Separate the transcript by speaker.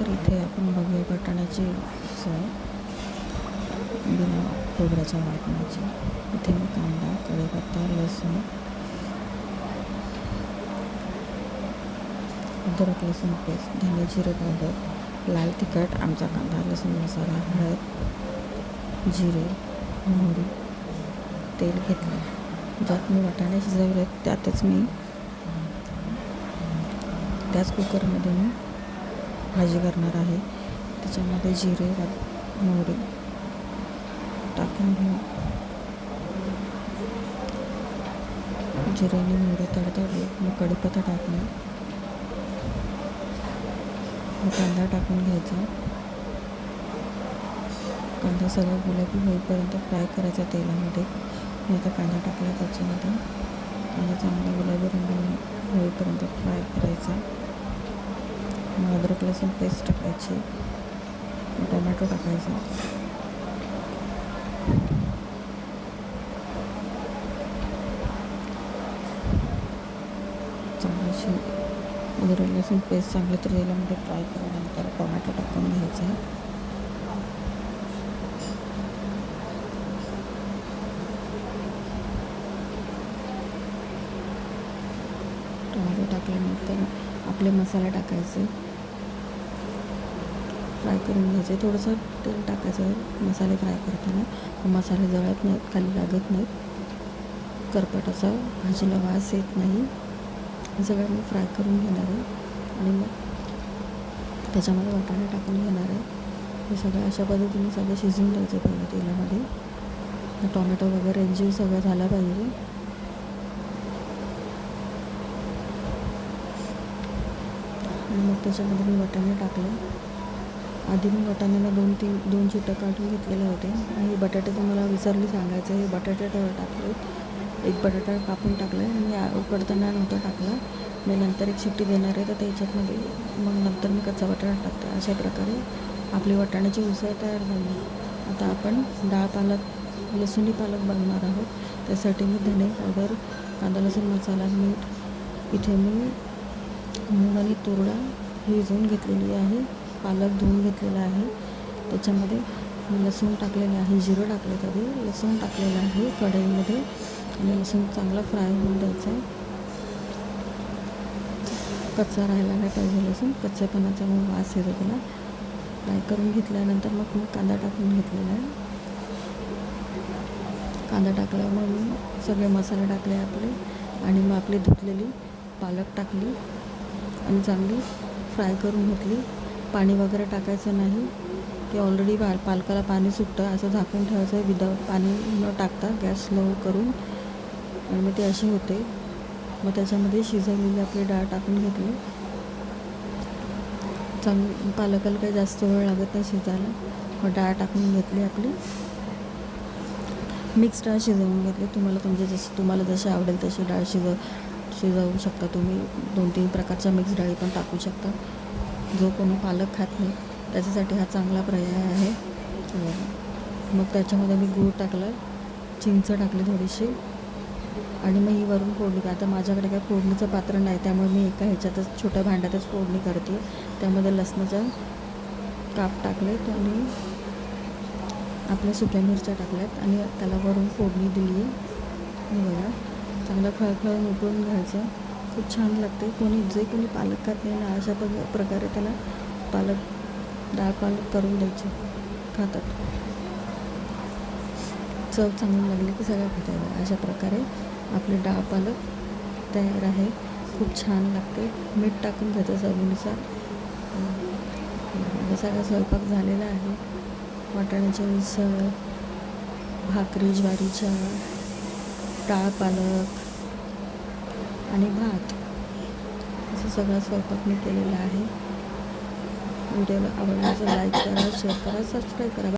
Speaker 1: तर इथे आपण बघूया वाटाण्याची उसळ बिना खोबऱ्याच्या वाटण्याची. इथे मी कांदा, कढीपत्ता, लसूण, अद्रक लसूण पेस्ट, धने जिरे पावडर, लाल तिखट, आमचा कांदा लसूण मसाला, हळद, जिरे, मोहरी, तेल घेतलं. ज्यात मी वाटाणे शिजवले त्यातच मी त्याच कुकरमध्ये मी भाजी करणार आहे. त्याच्यामध्ये जिरे, मोहरी टाकून घेऊन जिऱ्याने मोहरी तडतडली मग कढीपत्ता टाकला, मग कांदा टाकून घ्यायचा. कांदा सगळा गुलाबी होईपर्यंत फ्राय करायचा तेलामध्ये. मी आता कांदा टाकला, त्याच्यामध्ये कांदा चांगला गुलाबी रंग होईपर्यंत फ्राय करायचा. मग अद्रक लसूण पेस्ट टाकायची, टोमॅटो टाकायचा, चांगलीशी अद्रक लसूण पेस्ट चांगली तेलामध्ये फ्राय केल्यानंतर टोमॅटो टाकून घ्यायचा. टोमॅटो टाकल्यानंतर आपले मसाले टाकायचे, फ्राय करून घ्यायचे. थोडंसं तेल टाकायचं मसाले फ्राय करताना, मसाले जळत नाहीत, खाली लागत नाहीत, करपट असा भाजीला वास येत नाही. हे सगळं मी फ्राय करून घेणार आहे आणि मग त्याच्यामध्ये वाटाणे टाकून घेणार आहे. हे सगळं अशा पद्धतीने सगळं शिजवून द्यायचं पहिलं तेलामध्ये. टोमॅटो वगैरे जीव सगळं झाला पाहिजे. आणि मग त्याच्यामध्ये मी वाटाणे टाकले. आधी मी वाटाण्याला दोन चिटं काढून घेतलेले होते. आणि बटाटे तुम्हाला विसरली सांगायचं, हे बटाटे टाकले. एक बटाटा कापून टाकला आहे आणि उकडताना नव्हता टाकला. मी नंतर एक शिट्टी देणार आहे, तर त्याच्यामध्ये मग नंतर मी कच्चा बटाटा टाकते. अशा प्रकारे आपली वाटाण्याची उसळ तयार झाली. आता आपण डाळ पालक, लसूणी पालक बनवणार आहोत. त्यासाठी मी धने पावडर, कांदा लसूण मसाला, मीठ, इथे मी मूग आणि तूर डाळ भिजवून घेतलेली आहे, पालक धुवून घेतलेला आहे. त्याच्यामध्ये मी लसूण टाकलेलं आहे, जिरं टाकले, तरी लसूण टाकलेलं आहे कढईमध्ये. आणि लसूण चांगला फ्राय होऊन द्यायचा आहे. कच्चा राहायला नाही पाहिजे लसूण, कच्च्यापणाचा मग वास येतो त्याला. फ्राय करून घेतल्यानंतर मग मी कांदा टाकून घेतलेला आहे. कांदा टाकल्यामुळे मी सगळे मसाले टाकले आपले आणि मग आपली धुतलेली पालक टाकली आणि चांगली फ्राय करून घेतली. पाणी वगैरे टाकायचं नाही, की ऑलरेडी पालकाला पाणी सुटतं. असं झाकून ठेवायचं आहे विदाऊट पाणी न टाकता, गॅस स्लो करून. आणि मग ते अशी होते. मग त्याच्यामध्ये शिजवलेली आपली डाळ टाकून घेतली. चांगली पालकाला काही जास्त वेळ लागत नाही शिजायला. मग डाळ टाकून घेतली आपली. मिक्स डाळ शिजवून घेतली. तुम्हाला जशी आवडेल तशी डाळ शिजवू शकता तुम्ही. 2-3 प्रकारच्या मिक्स डाळी पण टाकू शकता. जो कोणी पालक खात नाही त्याच्यासाठी हा चांगला पर्याय आहे. मग त्याच्यामध्ये मी गूळ टाकला, चिंच टाकली थोडीशी आणि मग ही वरून फोडणी. आता माझ्याकडे काही फोडणीचं पात्र नाही, त्यामुळे मी एका ह्याच्यातच छोट्या भांड्यातच फोडणी करते. त्यामध्ये लसणाचा काप टाकलेत आणि आपल्या सुक्या मिरच्या टाकल्यात आणि त्याला वरून फोडणी दिली आहे. हे बघा, चांगलं खळखळून उकळून घ्यायचं. खूप छान लागते. जे कोणी पालक खात नाही ना, अशा प्रकारे त्याला डाळ पालक करून द्यायचे, खातात. चव चांगली लागली की सगळं खातात. अशा प्रकारे आपली डाळ पालक तयार आहे. खूप छान लागते. मीठ टाकून घ्यायचं चवीनुसार. सगळा स्वयंपाक झालेला आहे. वाटाण्याची उसळ, भाकरी ज्वारीच्या, डाळ पालक आणि भात, असं सगळा स्वयंपाक मी केलेला आहे. व्हिडिओला आवडल्यास लाईक करा, शेअर करा, सबस्क्राईब करा.